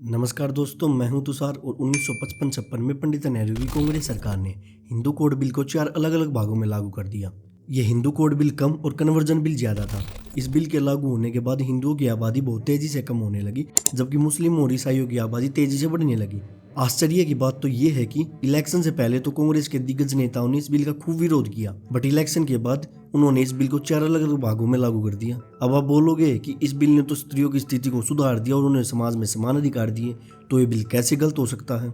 नमस्कार दोस्तों, मैं हूं तुषार और 1955-56 में पंडित नेहरू की कांग्रेस सरकार ने हिंदू कोड बिल को 4 अलग अलग भागों में लागू कर दिया। यह हिंदू कोड बिल कम और कन्वर्जन बिल ज़्यादा था। इस बिल के लागू होने के बाद हिंदुओं की आबादी बहुत तेज़ी से कम होने लगी, जबकि मुस्लिम और ईसाइयों की आबादी तेज़ी से बढ़ने लगी। आश्चर्य की बात तो ये है कि इलेक्शन से पहले तो कांग्रेस के दिग्गज नेताओं ने इस बिल का खूब विरोध किया, बट इलेक्शन के बाद उन्होंने इस बिल को 4 अलग अलग भागों में लागू कर दिया। अब आप बोलोगे कि इस बिल ने तो स्त्रियों की स्थिति को सुधार दिया और उन्हें समाज में समान अधिकार दिए, तो ये बिल कैसे गलत हो सकता है?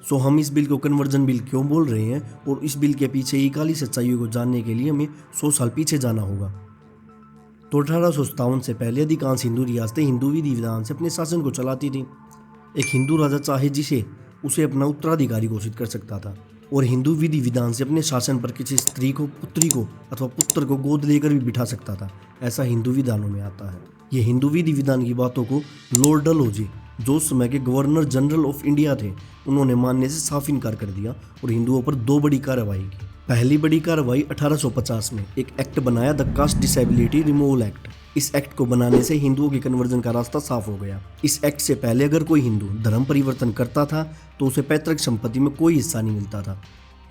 सो हम इस बिल को कन्वर्जन बिल क्यों बोल रहे हैं और इस बिल के पीछे की काली सच्चाइयों को जानने के लिए हमें 100 साल पीछे जाना होगा। तो 1857 से पहले अधिकांश हिंदू रियासतें हिंदू विधि विधान से अपने शासन को चलाती थीं। एक हिंदू राजा चाहे जिसे उसे अपना उत्तराधिकारी घोषित कर सकता था और हिंदू विधि विधान से अपने शासन पर किसी स्त्री को, पुत्री को अथवा पुत्र को गोद लेकर भी बिठा सकता था। ऐसा हिंदू विधानों में आता है। ये हिंदू विधि विधान की बातों को लॉर्ड डलहौजी, जो उस समय के गवर्नर जनरल ऑफ इंडिया थे, उन्होंने मानने से साफ इनकार कर दिया और हिंदुओं पर 2 बड़ी कार्रवाई की। पहली बड़ी कार्रवाई 1850 में एक एक्ट बनाया, the caste disability removal act. इस एक्ट को बनाने से हिंदुओं के कन्वर्जन का रास्ता साफ हो गया। इस एक्ट से पहले अगर कोई हिंदू धर्म परिवर्तन करता था तो उसे पैतृक संपत्ति में कोई हिस्सा नहीं मिलता था,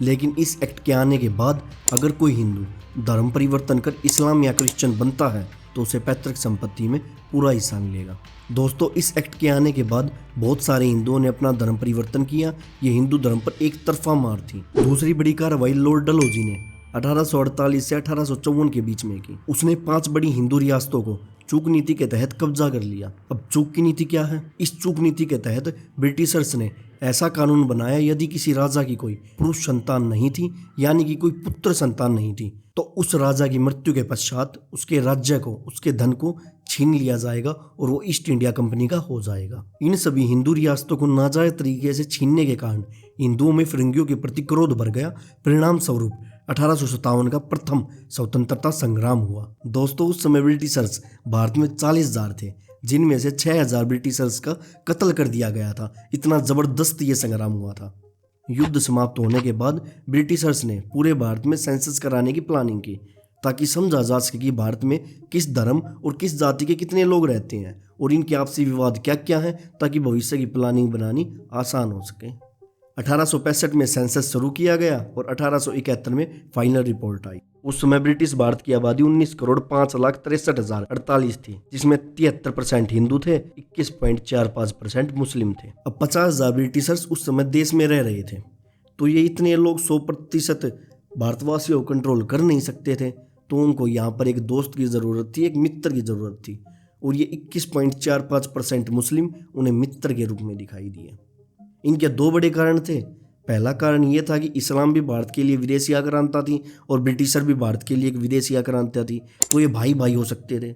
लेकिन इस एक्ट के आने के बाद अगर कोई हिंदू धर्म परिवर्तन कर इस्लाम या क्रिश्चियन बनता है तो उसे पैतृक संपत्ति में पूरा हिस्सा मिलेगा। दोस्तों, इस एक्ट के आने के बाद बहुत सारे हिंदुओं ने अपना धर्म परिवर्तन किया। ये हिंदू धर्म पर एक तरफा मार थी। दूसरी बड़ी कार्रवाई लॉर्ड डलहौजी ने 1848 से 1854 के बीच में की। उसने 5 बड़ी हिंदू रियासतों को चूक नीति के तहत कब्जा कर लिया। अब चूक की नीति क्या है? इस चूक नीति के तहत ब्रिटिशर्स ने ऐसा कानून बनाया, यदि किसी राजा की कोई पुरुष संतान नहीं थी, यानी कि कोई पुत्र संतान नहीं थी, तो उस राजा की मृत्यु के पश्चात उसके राज्य को, उसके धन को छीन लिया जाएगा और वो ईस्ट इंडिया कंपनी का हो जाएगा। इन सभी हिंदू रियासतों को नाजायज तरीके से छीनने के कारण हिंदुओं में फिरंगियों के प्रति क्रोध भर गया। परिणाम स्वरूप 1857 का प्रथम स्वतंत्रता संग्राम हुआ। दोस्तों, उस समय ब्रिटिशर्स भारत में 40,000 थे, जिनमें से 6,000 ब्रिटिशर्स का कत्ल कर दिया गया था। इतना जबरदस्त ये संग्राम हुआ था। युद्ध समाप्त होने के बाद ब्रिटिशर्स ने पूरे भारत में सेंसस कराने की प्लानिंग की, ताकि समझा जा सके कि भारत में किस धर्म और किस जाति के कितने लोग रहते हैं और इनके आपसी विवाद क्या क्या हैं, ताकि भविष्य की प्लानिंग बनानी आसान हो सके। 1865 में सेंसस शुरू किया गया और 1871 में फाइनल रिपोर्ट आई। उस समय ब्रिटिश भारत की आबादी 19,05,63,048 थी, जिसमें 73% हिंदू थे, 21.45% मुस्लिम थे। अब 50,000 ब्रिटिशर्स उस समय देश में रह रहे थे, तो ये इतने लोग 100% भारतवासियों को कंट्रोल कर नहीं सकते थे, तो उनको यहाँ पर एक दोस्त की ज़रूरत थी, एक मित्र की ज़रूरत थी, और ये 21.45% मुस्लिम उन्हें मित्र के रूप में दिखाई दिए। इनके 2 बड़े कारण थे। पहला कारण ये था कि इस्लाम भी भारत के लिए विदेशी आक्रांता थी और ब्रिटिशर भी भारत के लिए एक विदेशी आक्रांता थी, तो ये भाई भाई हो सकते थे।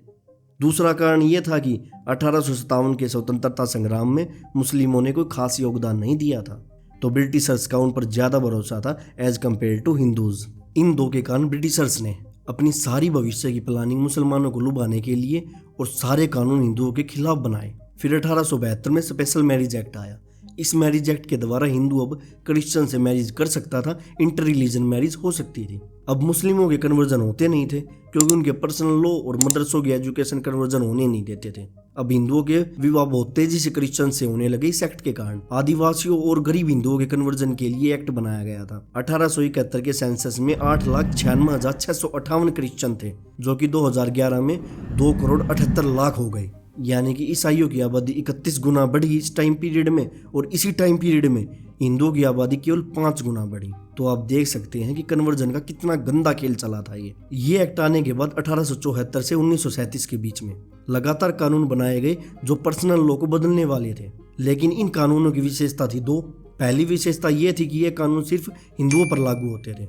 दूसरा कारण ये था कि 1857 के स्वतंत्रता संग्राम में मुस्लिमों ने कोई खास योगदान नहीं दिया था, तो ब्रिटिशर्स का उन पर ज़्यादा भरोसा था एज कम्पेयर टू हिंदूज। इन 2 के कारण ब्रिटिशर्स ने अपनी सारी भविष्य की प्लानिंग मुसलमानों को लुभाने के लिए और सारे कानून हिंदुओं के खिलाफ बनाए। फिर 1872 में स्पेशल मैरिज एक्ट आया। इस मैरिज एक्ट के द्वारा हिंदू अब क्रिश्चियन से मैरिज कर सकता था, इंटर रिलीजन मैरिज हो सकती थी। अब मुस्लिमों के कन्वर्जन होते नहीं थे, क्योंकि उनके पर्सनल लॉ और मदरसों की एजुकेशन कन्वर्जन होने नहीं देते थे। अब हिंदुओं के विवाह बहुत तेजी से क्रिश्चियन से होने लगे इस एक्ट के कारण। आदिवासियों और गरीब हिंदुओं के कन्वर्जन के लिए एक्ट बनाया गया था। 1871 के सेंसस में 8,96,658 क्रिश्चियन थे, जो कि 2011 में 2,78,00,000 हो गए, यानी कि ईसाइयों की आबादी 31 गुना बढ़ी इस टाइम पीरियड में, और इसी टाइम पीरियड में हिंदुओं की आबादी केवल 5 गुना बढ़ी। तो आप देख सकते हैं कि कन्वर्जन का कितना गंदा खेल चला था। ये एक्ट आने के बाद 1874 से 1937 के बीच में लगातार कानून बनाए गए जो पर्सनल लॉ को बदलने वाले थे, लेकिन इन कानूनों की विशेषता थी 2। पहली विशेषता ये थी कि ये कानून सिर्फ हिंदुओं पर लागू होते थे,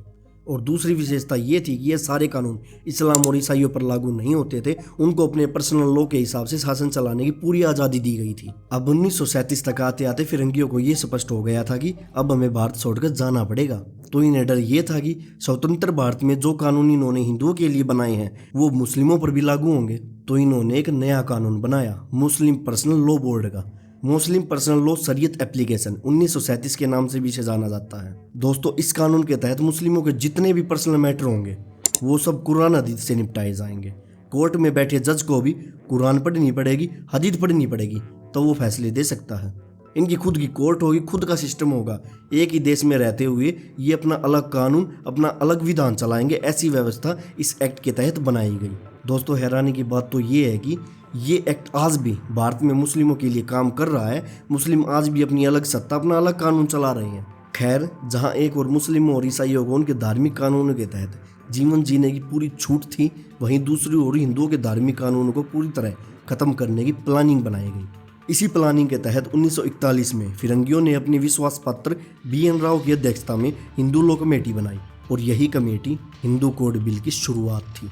और दूसरी विशेषता ये थी कि ये सारे कानून इस्लाम और ईसाइयों पर लागू नहीं होते थे। उनको अपने पर्सनल लॉ के हिसाब से शासन चलाने की पूरी आज़ादी दी गई थी। अब 1937 तक आते आते फिरंगियों को ये स्पष्ट हो गया था कि अब हमें भारत छोड़कर जाना पड़ेगा। तो इन्हें डर ये था कि स्वतंत्र भारत में जो कानून इन्होंने हिंदुओं के लिए बनाए हैं वो मुस्लिमों पर भी लागू होंगे। तो इन्होंने एक नया कानून बनाया, मुस्लिम पर्सनल लॉ बोर्ड का। मुस्लिम पर्सनल लॉ शरीयत एप्लीकेशन 1937 के नाम से भी इसे जाना जाता है। दोस्तों, इस कानून के तहत मुस्लिमों के जितने भी पर्सनल मैटर होंगे वो सब कुरान हदीस से निपटाए जाएंगे। कोर्ट में बैठे जज को भी कुरान पढ़नी पड़ेगी, हदीस पढ़नी पड़ेगी, तो वो फैसले दे सकता है। इनकी खुद की कोर्ट होगी, खुद का सिस्टम होगा। एक ही देश में रहते हुए ये अपना अलग कानून, अपना अलग विधान चलाएंगे, ऐसी व्यवस्था इस एक्ट के तहत बनाई गई। दोस्तों, हैरानी की बात तो ये है कि ये एक्ट आज भी भारत में मुस्लिमों के लिए काम कर रहा है। मुस्लिम आज भी अपनी अलग सत्ता, अपना अलग कानून चला रहे हैं। खैर, जहाँ एक और मुस्लिमों और ईसाइयों को उनके धार्मिक कानूनों के तहत जीवन जीने की पूरी छूट थी, वहीं दूसरी ओर हिंदुओं के धार्मिक कानूनों को पूरी तरह खत्म करने की प्लानिंग बनाई गई। इसी प्लानिंग के तहत 1941 में फिरंगियों ने अपने विश्वास पात्र BN राव की अध्यक्षता में हिंदू लॉ कमेटी बनाई और यही कमेटी हिंदू कोड बिल की शुरुआत थी।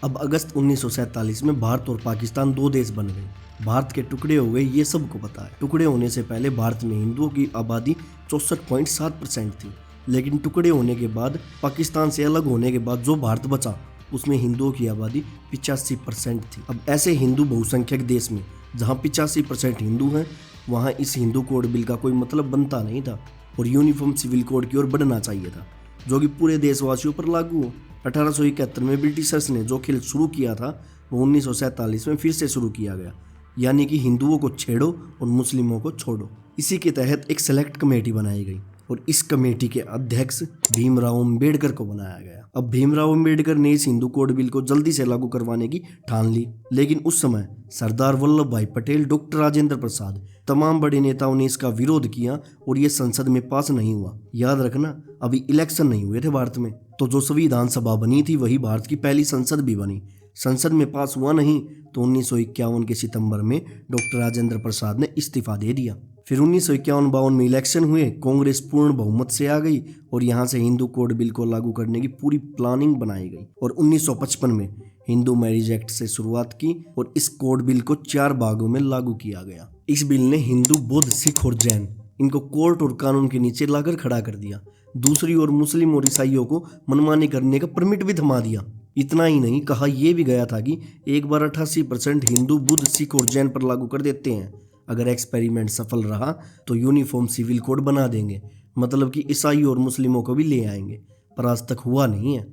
अब अगस्त 1947 में भारत और पाकिस्तान 2 देश बन गए। भारत के टुकड़े हो गए, ये सबको पता है। टुकड़े होने से पहले भारत में हिंदुओं की आबादी 64.7% थी, लेकिन टुकड़े होने के बाद, पाकिस्तान से अलग होने के बाद जो भारत बचा उसमें हिंदुओं की आबादी 85% थी। अब ऐसे हिंदू बहुसंख्यक देश में जहाँ 85% हिंदू हैं, वहाँ इस हिंदू कोड बिल का कोई मतलब बनता नहीं था और यूनिफॉर्म सिविल कोड की ओर बढ़ना चाहिए था, जो कि पूरे देशवासियों पर लागू हो। 1871 में ब्रिटिशर्स ने जो खेल शुरू किया था वो 1947 में फिर से शुरू किया गया, यानी कि हिंदुओं को छेड़ो और मुस्लिमों को छोड़ो। इसी के तहत एक सेलेक्ट कमेटी बनाई गई और इस कमेटी के अध्यक्ष भीमराव अम्बेडकर को बनाया गया। अब भीमराव अम्बेडकर ने इस हिंदू कोड बिल को जल्दी से लागू करवाने की ठान ली, लेकिन उस समय सरदार वल्लभ भाई पटेल, डॉक्टर राजेंद्र प्रसाद, तमाम बड़े नेताओं ने इसका विरोध किया और ये संसद में पास नहीं हुआ। याद रखना, अभी इलेक्शन नहीं हुए थे भारत में, तो जो संविधान सभा बनी थी वही भारत की पहली संसद भी बनी। संसद में पास हुआ नहीं तो 1951 के सितंबर में डॉक्टर राजेंद्र प्रसाद ने इस्तीफा दे दिया। फिर 1951-52 में इलेक्शन हुए, कांग्रेस पूर्ण बहुमत से आ गई और यहाँ से हिंदू कोड बिल को लागू करने की पूरी प्लानिंग बनाई गई और 1955 में हिंदू मैरिज एक्ट से शुरुआत की और इस कोड बिल को 4 भागों में लागू किया गया। इस बिल ने हिंदू, बौद्ध, सिख और जैन इनको कोर्ट और कानून के नीचे लाकर खड़ा कर दिया। दूसरी ओर मुस्लिम और ईसाइयों को मनमानी करने का परमिट भी थमा दिया। इतना ही नहीं, कहा यह भी गया था कि एक बार 88% हिंदू, बुद्ध, सिख और जैन पर लागू कर देते हैं, अगर एक्सपेरिमेंट सफल रहा तो यूनिफॉर्म सिविल कोड बना देंगे, मतलब कि ईसाई और मुस्लिमों को भी ले आएंगे। पर आज तक हुआ नहीं है।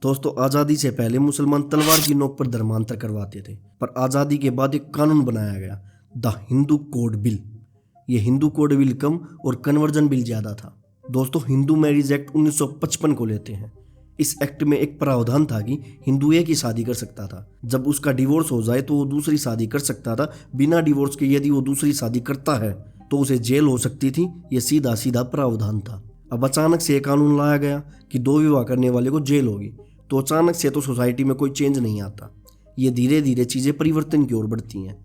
दोस्तों, आज़ादी से पहले मुसलमान तलवार की नोक पर धर्मांतर करवाते थे, पर आज़ादी के बाद एक कानून बनाया गया, द हिंदू कोड बिल। ये हिंदू कोड बिल कम और कन्वर्जन बिल ज़्यादा था। दोस्तों, हिंदू मैरिज एक्ट 1955 को लेते हैं। इस एक्ट में एक प्रावधान था कि हिंदू एक ही शादी कर सकता था, जब उसका डिवोर्स हो जाए तो वो दूसरी शादी कर सकता था। बिना डिवोर्स के यदि वो दूसरी शादी करता है तो उसे जेल हो सकती थी। ये सीधा सीधा प्रावधान था। अब अचानक से एक कानून लाया गया कि 2 विवाह करने वाले को जेल होगी, तो अचानक से तो सोसाइटी में कोई चेंज नहीं आता। ये धीरे धीरे चीज़ें परिवर्तन की ओर बढ़ती हैं,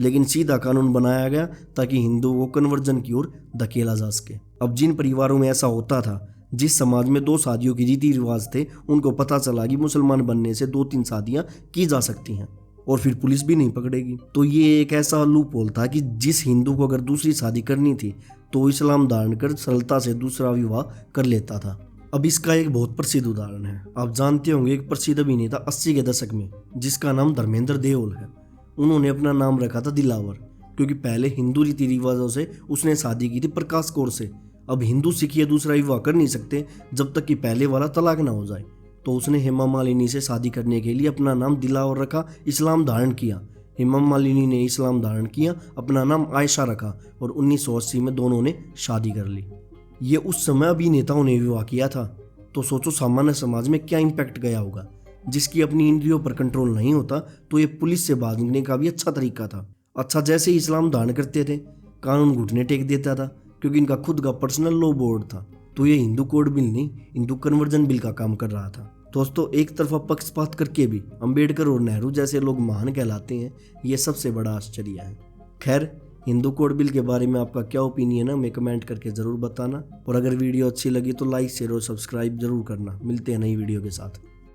लेकिन सीधा कानून बनाया गया ताकि हिंदुओं को कन्वर्जन की ओर धकेला जा सके। अब जिन परिवारों में ऐसा होता था, जिस समाज में 2 शादियों की रीति रिवाज थे, उनको पता चला कि मुसलमान बनने से 2-3 शादियां की जा सकती हैं और फिर पुलिस भी नहीं पकड़ेगी। तो ये एक ऐसा लूप होल था कि जिस हिंदू को अगर दूसरी शादी करनी थी तो इस्लाम धारण कर सरलता से दूसरा विवाह कर लेता था। अब इसका एक बहुत प्रसिद्ध उदाहरण है। आप जानते होंगे, एक प्रसिद्ध अभिनेता 80 के दशक में, जिसका नाम धर्मेंद्र देओल है, उन्होंने अपना नाम रखा था दिलावर, क्योंकि पहले हिंदू रीति रिवाजों से उसने शादी की थी प्रकाश कौर से। अब हिंदू सिख ये दूसरा विवाह कर नहीं सकते जब तक कि पहले वाला तलाक ना हो जाए, तो उसने हेमा मालिनी से शादी करने के लिए अपना नाम दिलावर रखा, इस्लाम धारण किया। हेमा मालिनी ने इस्लाम धारण किया, अपना नाम आयशा रखा और 1980 में दोनों ने शादी कर ली। ये उस समय अभिनेताओं ने विवाह किया था, तो सोचो सामान्य समाज में क्या इम्पैक्ट गया होगा। जिसकी अपनी इंद्रियों पर कंट्रोल नहीं होता तो ये पुलिस से भागने का भी अच्छा तरीका था। अच्छा, जैसे ही इस्लाम धारण करते थे, कानून घुटने टेक देता था, क्योंकि इनका खुद का पर्सनल लॉ बोर्ड था। तो ये हिंदू कोड बिल नहीं, हिंदू कन्वर्जन बिल का काम कर रहा था। दोस्तों, एक तरफा पक्षपात करके भी अम्बेडकर और नेहरू जैसे लोग महान कहलाते हैं, ये सबसे बड़ा आश्चर्य है। खैर, हिंदू कोड बिल के बारे में आपका क्या ओपिनियन है, हमें कमेंट करके ज़रूर बताना। और अगर वीडियो अच्छी लगी तो लाइक, शेयर और सब्सक्राइब जरूर करना। मिलते हैं नई वीडियो के साथ।